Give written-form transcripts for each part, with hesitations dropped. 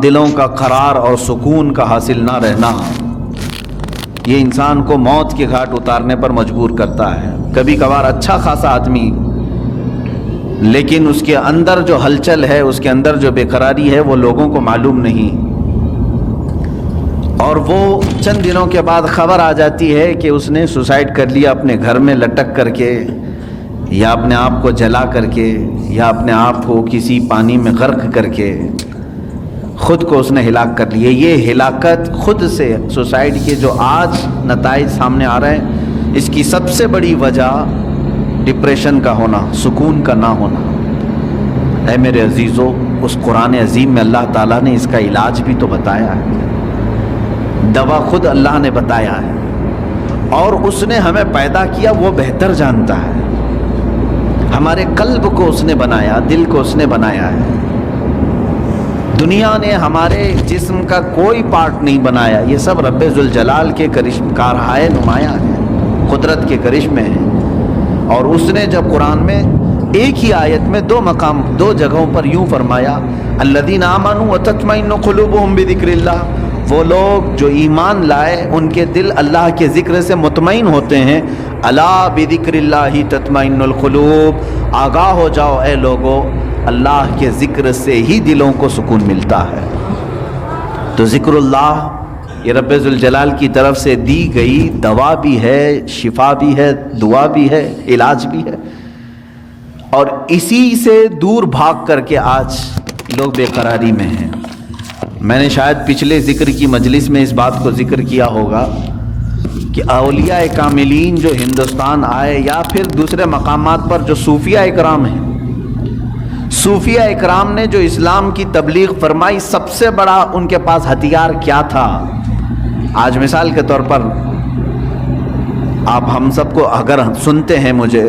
دلوں کا قرار اور سکون کا حاصل نہ رہنا، یہ انسان کو موت کے گھاٹ اتارنے پر مجبور کرتا ہے۔ کبھی کبھار اچھا خاصا آدمی، لیکن اس کے اندر جو ہلچل ہے، اس کے اندر جو بے قراری ہے، وہ لوگوں کو معلوم نہیں، اور وہ چند دنوں کے بعد خبر آ جاتی ہے کہ اس نے سوسائڈ کر لیا، اپنے گھر میں لٹک کر کے، یا اپنے آپ کو جلا کر کے، یا اپنے آپ کو کسی پانی میں غرق کر کے خود کو اس نے ہلاک کر لیا۔ یہ ہلاکت خود سے سوسائڈ کے جو آج نتائج سامنے آ رہے ہیں، اس کی سب سے بڑی وجہ ڈپریشن کا ہونا، سکون کا نہ ہونا۔ اے میرے عزیزو، اس قرآن عظیم میں اللہ تعالیٰ نے اس کا علاج بھی تو بتایا ہے، دوا خود اللہ نے بتایا ہے، اور اس نے ہمیں پیدا کیا، وہ بہتر جانتا ہے۔ ہمارے قلب کو اس نے بنایا، دل کو اس نے بنایا ہے۔ دنیا نے ہمارے جسم کا کوئی پارٹ نہیں بنایا، یہ سب رب ذوالجلال کے کارہائے نمایاں ہیں، قدرت کے کرشمے ہیں۔ اور اس نے جب قرآن میں ایک ہی آیت میں دو جگہوں پر یوں فرمایا، الذین آمنوا وتطمئن قلوبهم بذکر اللہ، وہ لوگ جو ایمان لائے ان کے دل اللہ کے ذکر سے مطمئن ہوتے ہیں۔ الا بذکر اللہ تطمئن القلوب، آگاہ ہو جاؤ اے لوگو، اللہ کے ذکر سے ہی دلوں کو سکون ملتا ہے۔ تو ذکر اللہ یہ رب ذوالجلال کی طرف سے دی گئی دوا بھی ہے، شفا بھی ہے، دعا بھی ہے، علاج بھی ہے۔ اور اسی سے دور بھاگ کر کے آج لوگ بے قراری میں ہیں۔ میں نے شاید پچھلے ذکر کی مجلس میں اس بات کو ذکر کیا ہوگا کہ اولیاء کاملین جو ہندوستان آئے، یا پھر دوسرے مقامات پر جو صوفیہ اکرام ہیں، صوفیہ اکرام نے جو اسلام کی تبلیغ فرمائی، سب سے بڑا ان کے پاس ہتھیار کیا تھا؟ آج مثال کے طور پر آپ ہم سب کو اگر سنتے ہیں مجھے،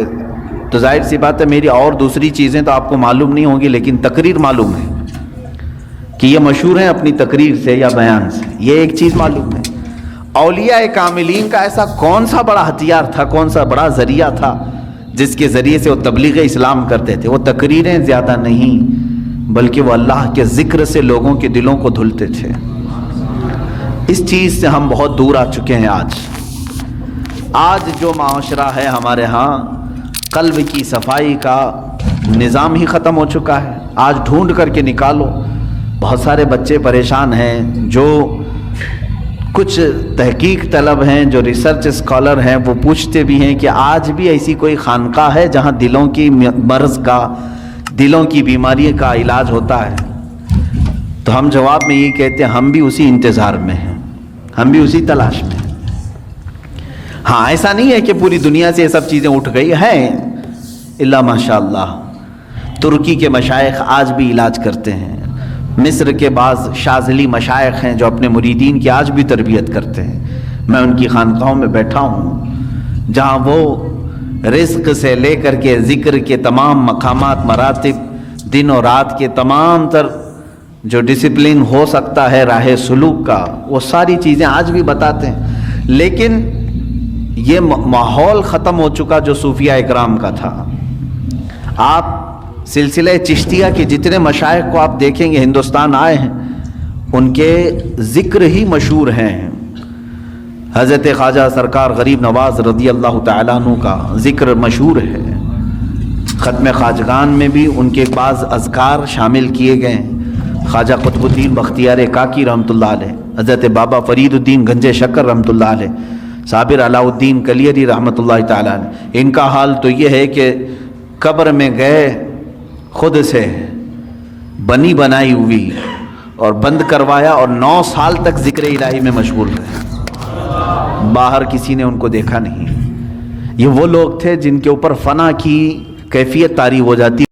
تو ظاہر سی بات ہے میری اور دوسری چیزیں تو آپ کو معلوم نہیں ہوں گی، لیکن تقریر معلوم ہے کہ یہ مشہور ہیں اپنی تقریر سے یا بیان سے، یہ ایک چیز معلوم ہے۔ اولیاء کاملین کا ایسا کون سا بڑا ہتھیار تھا، کون سا بڑا ذریعہ تھا جس کے ذریعے سے وہ تبلیغ اسلام کرتے تھے؟ وہ تقریریں زیادہ نہیں، بلکہ وہ اللہ کے ذکر سے لوگوں کے دلوں کو دھلتے تھے۔ اس چیز سے ہم بہت دور آ چکے ہیں۔ آج جو معاشرہ ہے ہمارے ہاں، قلب کی صفائی کا نظام ہی ختم ہو چکا ہے۔ آج ڈھونڈ کر کے نکالو، بہت سارے بچے پریشان ہیں، جو کچھ تحقیق طلب ہیں، جو ریسرچ اسکالر ہیں، وہ پوچھتے بھی ہیں کہ آج بھی ایسی کوئی خانقاہ ہے جہاں دلوں کی مرض کا، دلوں کی بیماری کا علاج ہوتا ہے؟ تو ہم جواب میں یہ کہتے ہیں، ہم بھی اسی انتظار میں ہیں، ہم بھی اسی تلاش میں ہیں۔ ہاں، ایسا نہیں ہے کہ پوری دنیا سے یہ سب چیزیں اٹھ گئی ہیں، الا ماشاء اللہ ترکی کے مشائخ آج بھی علاج کرتے ہیں، مصر کے بعض شاذلی مشائخ ہیں جو اپنے مریدین کی آج بھی تربیت کرتے ہیں۔ میں ان کی خانقاہوں میں بیٹھا ہوں، جہاں وہ رزق سے لے کر کے ذکر کے تمام مقامات، مراتب، دن اور رات کے تمام تر جو ڈسپلن ہو سکتا ہے راہ سلوک کا، وہ ساری چیزیں آج بھی بتاتے ہیں۔ لیکن یہ ماحول ختم ہو چکا جو صوفیہ اکرام کا تھا۔ آپ سلسلہ چشتیہ کے جتنے مشائخ کو آپ دیکھیں گے ہندوستان آئے ہیں، ان کے ذکر ہی مشہور ہیں۔ حضرت خواجہ سرکار غریب نواز رضی اللہ تعالیٰ عنہ کا ذکر مشہور ہے۔ ختم خواجگان میں بھی ان کے بعض اذکار شامل کیے گئے ہیں۔ خواجہ قطب الدین بختیار کاکی رحمۃ اللہ علیہ، حضرت بابا فرید الدین گنج شکر رحمۃ اللہ علیہ، صابر علاء الدین کلیری رحمۃ اللہ تعالیٰ علیہ۔ ان کا حال تو یہ ہے کہ قبر میں گئے، خود سے بنی بنائی ہوئی اور بند کروایا، اور 9 سال تک ذکر الہی میں مشغول رہے، باہر کسی نے ان کو دیکھا نہیں۔ یہ وہ لوگ تھے جن کے اوپر فنا کی کیفیت طاری ہو جاتی